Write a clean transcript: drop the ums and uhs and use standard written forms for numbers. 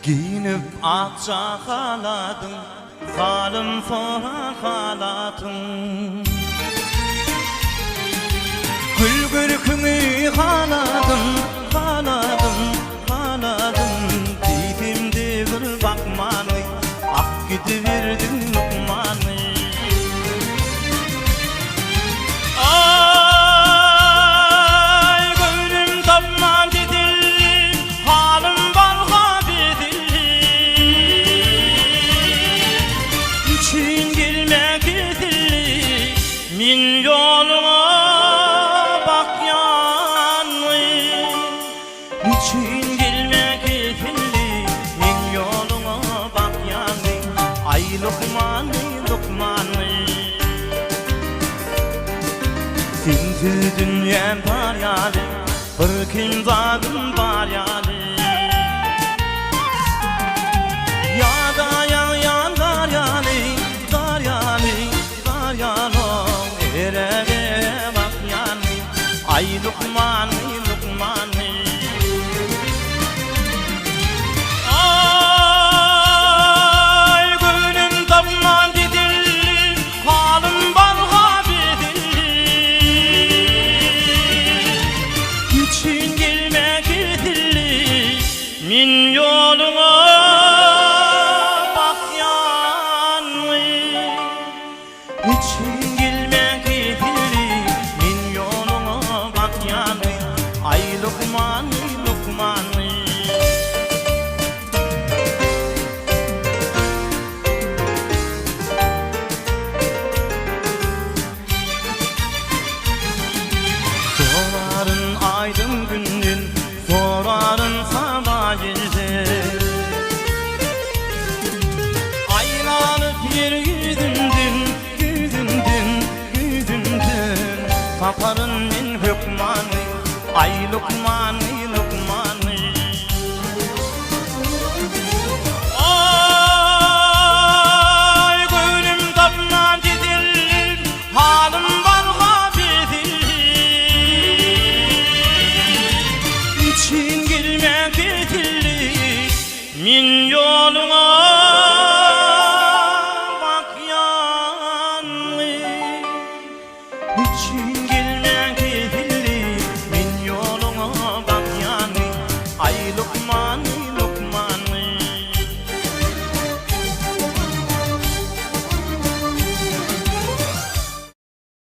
Giyinip akça haladın, halim soran halatın. Gül görkünü haladın, haladın, haladın. Didimde bir bakmanı, ak gidivirdin lukmanı. Ay gönlüm tapman dedil, halim balga bedil. İçin gelmek edilli, min yoluna bak yanı. İçin gelmek edilli, min yoluna bak yanı. Ay lukmanı, lukmanı. Sinsiz dünyam var yani, bir kim zadım var yani. Ya da yan dar yani, dar yani, dar yani. Erege bak yani, ay lukmanı, lukmanı. Ay gönlüm tapman dedil, halim balga İçin gelmek edilli, min yoluna bak yanı. İçin gelmek edilli, min yoluna bak yanı. Ay lukmanı, lukmanı. Sorarın aydın gündün, sorarın sabah gece. Aylanıp yeryüzündün, yüzündün, yüzündün. Taparın min hükmanı, ay lukmanı, lukmanı. Ay gönlüm tapman dedil, halim balga bedil. İçin gelmek edilli, min yoluna bak yanı. İçin